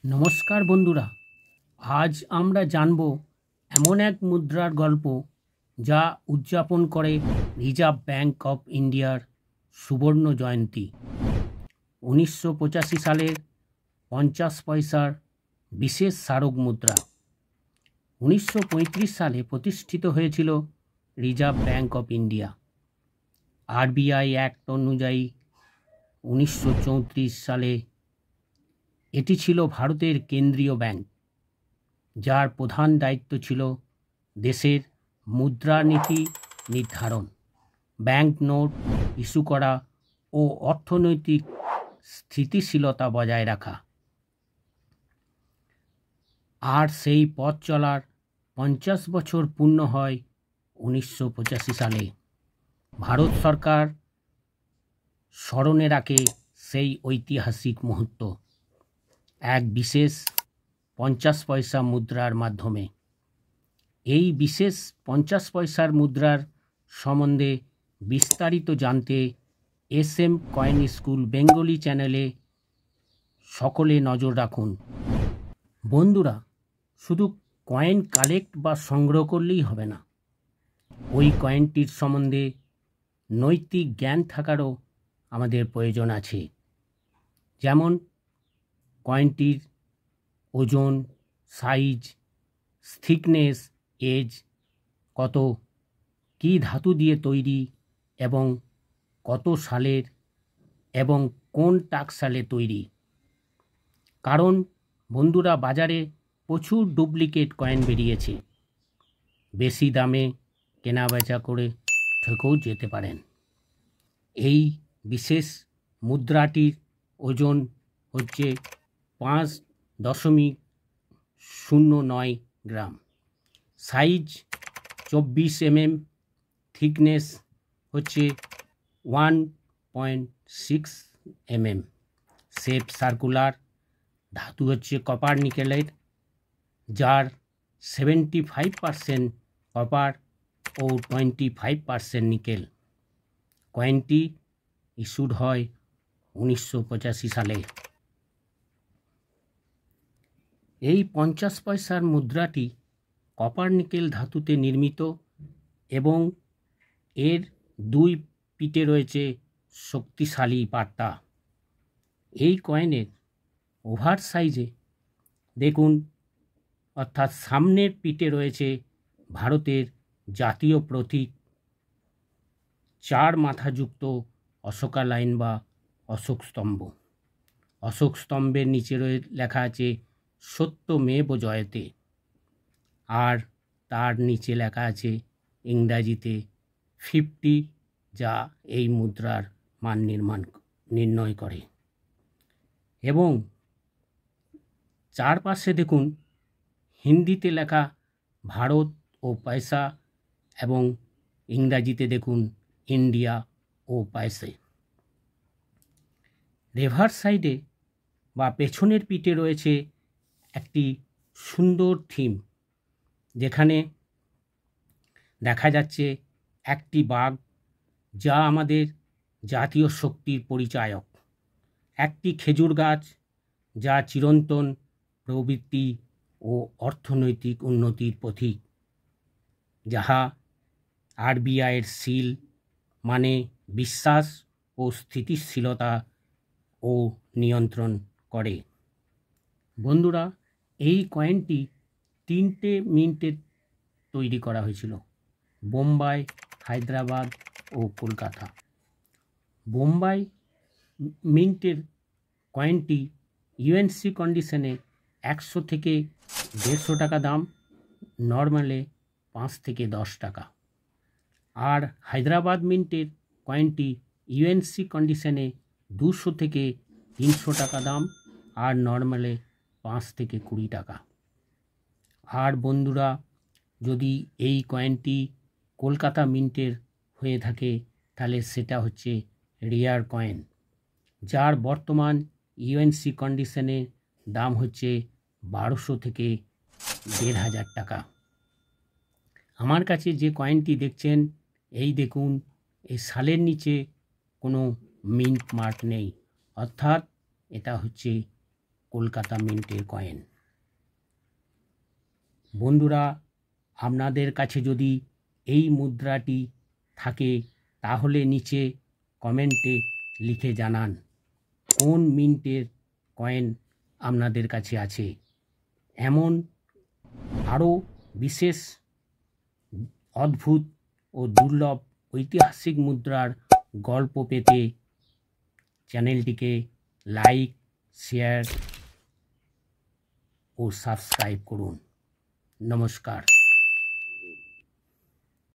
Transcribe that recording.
নমস্কার বন্ধুরা, আজ আমরা জানব এমন এক মুদ্রার গল্প যা উদযাপন করে রিজার্ভ ব্যাঙ্ক অফ ইন্ডিয়ার সুবর্ণ জয়ন্তী। 1985 সালের 50 পয়সার বিশেষ স্মারক মুদ্রা। 1935 সালে প্রতিষ্ঠিত হয়েছিল reserve bank of India. RBI act অনুযায়ী 1934 সালে এটি ছিল ভারতের কেন্দ্রীয় ব্যাংক, যার প্রধান দায়িত্ব ছিল দেশের মুদ্রানীতি নির্ধারণ, ব্যাংক নোট ইস্যু করা ও অর্থনৈতিক স্থিতিশীলতা বজায় রাখা। আর সেই পথ চলার 50 বছর পূর্ণ হয় 1985 সালে। ভারত সরকার স্মরণে রাখে সেই ঐতিহাসিক মুহূর্ত এক বিশেষ 50 পয়সা মুদ্রার মাধ্যমে। এই বিশেষ 50 পয়সার মুদ্রার সম্বন্ধে বিস্তারিত জানতে SM কয়েন স্কুল বেঙ্গলি চ্যানেলে সকলে নজর রাখুন। বন্ধুরা, শুধু কয়েন কালেক্ট বা সংগ্রহ করলেই হবে না, ওই কয়েনটির সম্বন্ধে নৈতিক জ্ঞান থাকারও আমাদের প্রয়োজন আছে। যেমন কয়েনটির ওজন, সাইজ, থিকনেস, এজ কত, কী ধাতু দিয়ে তৈরি এবং কত সালের এবং কোন টাকশালে তৈরি। কারণ বন্ধুরা, বাজারে প্রচুর ডুপ্লিকেট কয়েন বেরিয়েছে, বেশি দামে কেনা বেচা করে ঠকেও যেতে পারেন। এই বিশেষ মুদ্রাটির ওজন হচ্ছে 5.09 গ্রাম, সাইজ 24 mm, থিকনেস হচ্ছে 1.6 mm, শেপ সার্কুলার, ধাতু হচ্ছে কপার নিকেলের, যার 75% কপার ও 25% নিকেল। কয়েনটি ইস্যুড হয় 1985 সালে। এই 50 পয়সার মুদ্রাটি কপার নিকেল ধাতুতে নির্মিত এবং এর দুই পিঠে রয়েছে শক্তিশালী পাট্টা। এই কয়েনের ওভার সাইজে দেখুন, অর্থাৎ সামনের পিঠে রয়েছে ভারতের জাতীয় প্রতীক 4 মাথাযুক্ত অশোকা লাইন বা অশোক স্তম্ভ। অশোক স্তম্ভের নিচে লেখা আছে সত্যমেব জয়তে, আর তার নিচে লেখা আছে ইংরাজিতে 50, যা এই মুদ্রার মান নির্ণয় করে। এবং চারপাশে দেখুন হিন্দিতে লেখা ভারত ও পয়সা এবং ইংরাজিতে দেখুন ইন্ডিয়া ও পয়সে। রিভার্স সাইডে বা পেছনের পিঠে রয়েছে একটি সুন্দর থিম, যেখানে দেখা যাচ্ছে একটি বাঘ, যা আমাদের জাতীয় শক্তির পরিচায়ক, একটি খেজুর গাছ, যা চিরন্তন প্রবৃত্তি ও অর্থনৈতিক উন্নতির প্রতীক, যাহা আরবিআইয়ের সিল, মানে বিশ্বাস ও স্থিতিশীলতা ও নিয়ন্ত্রণ করে। বন্ধুরা, এই কয়েনটি 3টে মিন্টে তৈরি করা হয়েছিল: বোম্বাই, হায়দ্রাবাদ ও কলকাতা। বোম্বাই মিন্টের কয়েনটি ইউএনসি কন্ডিশনে 100 থেকে 150 টাকা দাম, নর্মালে 5 থেকে 10 টাকা। আর হায়দ্রাবাদ মিন্টের কয়েনটি ইউএনসি কন্ডিশনে 200 থেকে 300 টাকা দাম, আর নর্মালে 5 থেকে 20 টাকা। আর বন্ধুরা, যদি এই কয়েনটি কলকাতা মিন্টের হয়ে থাকে, তাহলে সেটা হচ্ছে রেয়ার কয়েন, যার বর্তমান ইউএনসি কন্ডিশনে দাম হচ্ছে 1200 থেকে 1500 টাকা। আমার কাছে যে কয়েনটি দেখছেন, এই দেখুন, এই সালের নিচে কোনো মিন্ট মার্ক নেই, অর্থাৎ এটা হচ্ছে কলকাতা মিন্টের কয়েন। বন্ধুরা, আপনাদের কাছে যদি এই মুদ্রাটি থাকে তাহলে নিচে কমেন্টে লিখে জানান কোন মিন্টের কয়েন আপনাদের কাছে আছে। এমন আরও বিশেষ, অদ্ভুত ও দুর্লভ ঐতিহাসিক মুদ্রার গল্প পেতে চ্যানেলটিকে লাইক, শেয়ার ও সাবস্ক্রাইব করুন। নমস্কার।